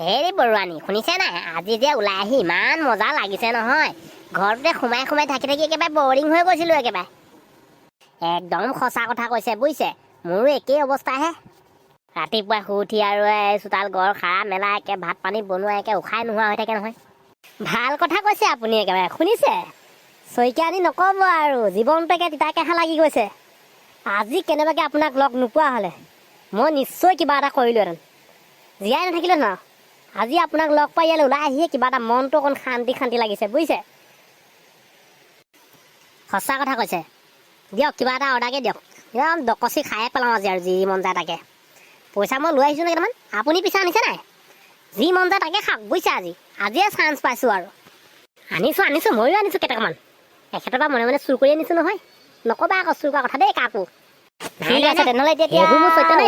হেৰি বৰুৱানী শুনিছে নাই? আজি যে ওলাই আহি ইমান মজা লাগিছে নহয়। ঘৰতে সোমাই সোমাই থাকি থাকি একেবাৰে বৰিং হৈ গৈছিলোঁ একেবাৰে। একদম সঁচা কথা কৈছে বুজিছে, মোৰো একেই অৱস্থাহে। ৰাতিপুৱা শুই উঠি আৰু চোতাল ঘৰ সাৰা মেলা একে ভাত পানী বনোৱা একে উশাই নোহোৱা হৈ থাকে নহয়। ভাল কথা কৈছে আপুনি একেবাৰে শুনিছে। শইকীয়ানী নক'ব আৰু জীৱনটো একে তিতা কেঁহা লাগি গৈছে। আজি কেনেবাকৈ আপোনাক লগ নোপোৱা হ'লে মই নিশ্চয় কিবা এটা কৰিলোহেঁতেন, জীয়াই নাথাকিলে ন। আজি আপোনাক লগ পাই ইয়ালৈ ওলাই আহিয়ে কিবা এটা মনটো অকণ শান্তি শান্তি লাগিছে বুজিছে। সঁচা কথা কৈছে। দিয়ক কিবা এটা অৰ্ডাৰকে দিয়ক, একদম ডকচি খায়ে পেলাওঁ আজি আৰু যি মন যায় তাকে। পইচা মই লৈ আহিছোঁ নে কেইটামান, আপুনি পিছে আনিছে নাই? যি মন যায় তাকে খাওক বুজিছে। আজিয়ে চান্স পাইছোঁ আৰু। আনিছোঁ ময়ো আনিছোঁ কেইটামান। এখেতৰ পৰা মনে মনে চুৰ কৰি আনিছোঁ নহয়। নক'বা আকৌ চুৰ কৰা কথা দেই কাকো। ঠিক আছে তেনেহ'লে এতিয়া মোৰ চৈত্য নাই।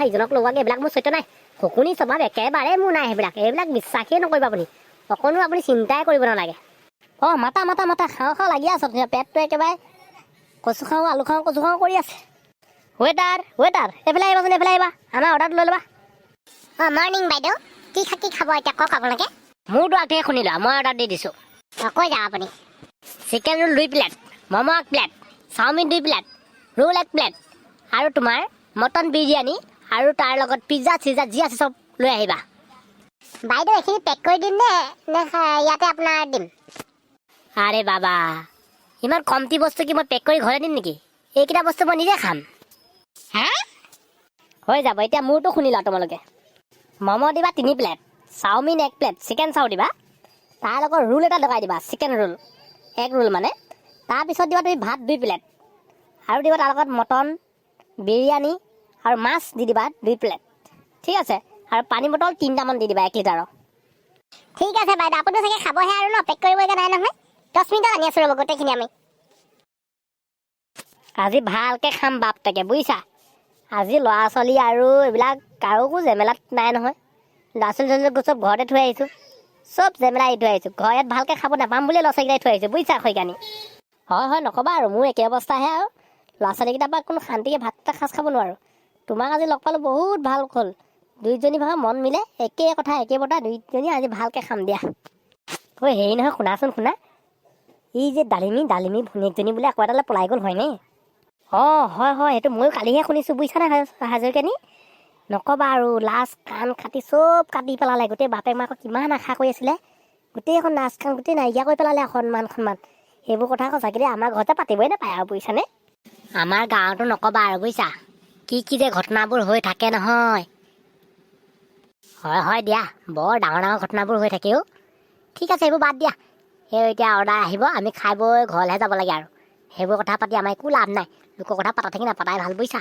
ইজনক লগোৱাকে এইবিলাক মোৰ চৈত্য নাই। শকুনি স্বভাৱ একেবাৰে মোৰ নাই সেইবিলাক। এইবিলাক বিশ্বাসেই নকৰিব আপুনি। অকণো আপুনি চিন্তাই কৰিব নালাগে। অঁ মাতা খাওঁ লাগি আছোঁ। পেটটো একেবাৰে কচু খাওঁ আলু খাওঁ কচু খাওঁ কৰি আছে। ৱেটাৰ এইফালে আহিবাচোন, এইফালে আহিবা, আমাৰ অৰ্ডাৰটো লৈ ল'বা। অঁ মৰ্ণিং বাইদেউ, কি খাব এতিয়া কওক আপোনালোকে? মোৰতো আগতে শুনি লোৱা, মই অৰ্ডাৰ দি দিছোঁ। কৈ যাওক আপুনি। Chicken roll 2 plate, momo' 1 plate, chow mein 2 plate, roll 1 plate আৰু তোমাৰ মটন বিৰিয়ানী আৰু তাৰ লগত পিজ্জা চিজ্জা যি আছে চব লৈ আহিবা। বাইদেউ এইখিনি পেক কৰি দিম নে ইয়াতে আপোনাৰ দিম? আৰে বাবা, ইমান কমটি বস্তু কি মই পেক কৰি ঘৰে দিম নেকি? এইকেইটা বস্তু মই নিজে খাম। হা হৈ যাব। এতিয়া মোৰতো শুনি লোৱা তোমালোকে। ম'ম' দিবা 3 প্লেট, চাওমিন 1 প্লেট, চিকেন চাও দিবা, তাৰ লগত ৰোল এটা লগাই দিবা, চিকেন ৰোল, এগ ৰোল মানে। তাৰপিছত দিবা তুমি ভাত 2 প্লেট আৰু দিবা তাৰ লগত মটন বিৰিয়ানী আৰু মাছ দি দিবা 2 প্লেট। ঠিক আছে, আৰু পানী বটল 3টামান দি দিবা 1 লিটাৰৰ। ঠিক আছে বাইদেউ, আপুনি চাগে খাবহে আৰু ন, পেক কৰিবগৈ নাই নহয়। 10 মিনিটত আনি আছোঁ ৰ'ব গোটেইখিনি আমি। আজি ভালকৈ খাম বাপটাকে বুজিছা। আজি ল'ৰা ছোৱালী আৰু এইবিলাক কাৰোকো জেমেলাত নাই নহয়। ল'ৰা ছোৱালী চব ঘৰতে থৈ আহিছোঁ, চব জেমেলা এৰি থৈ আহিছোঁ। ঘৰত ভালকৈ খাব নাপাম বুলিয়ে ল'ৰা ছোৱালীকেইটাই থৈ আহিছোঁ বুজিছা শইকীয়ানী। হয় নক'বা আৰু, মোৰ একে অৱস্থাহে আৰু। ল'ৰা ছোৱালীকেইটাৰ পৰা কোনো শান্তিকৈ ভাত এটা সাজ খাব নোৱাৰোঁ। তোমাক আজি লগ পালোঁ বহুত ভাল হ'ল। দুইজনী ভাগৰ মন মিলে, একে কথা একে বতা, দুইজনী আজি ভালকৈ খাম দিয়া। ঐ হেৰি নহয়, শুনা, এই যে ডালিমী ভনীয়েকজনী বোলে আকৌ এটালৈ পলাই গ'ল হয়নে? অঁ হয় সেইটো ময়ো কালিহে শুনিছোঁ বুজিছা নে হাজৰিকানী। নক'বা আৰু, লাজ কাণ কাটি চব কাটি পেলালে। গোটেই বাপেক মাকক কিমান আশা কৰি আছিলে, গোটেইখন নাচ কাণ গোটেই নাইকিয়া কৰি পেলালে। সন্মান সেইবোৰ কথা সঁচাকৈ দেই, আমাৰ ঘৰতে পাতিবই নাপায় আৰু বুজিছানে। আমাৰ গাঁৱতো নক'বা আৰু বুজিছা, কি যে ঘটনাবোৰ হৈ থাকে নহয়। হয় দিয়া, বৰ ডাঙৰ ঘটনাবোৰ হৈ থাকেও। ঠিক আছে এইবোৰ বাদ দিয়া। সেই এতিয়া অৰ্ডাৰ আহিব, আমি খাই বৈ ঘৰলৈহে যাব লাগে আৰু। সেইবোৰ কথা পাতি আমাৰ একো লাভ নাই। লোকৰ কথা পাতা থাকি নাপাতাই ভাল বুজিছা।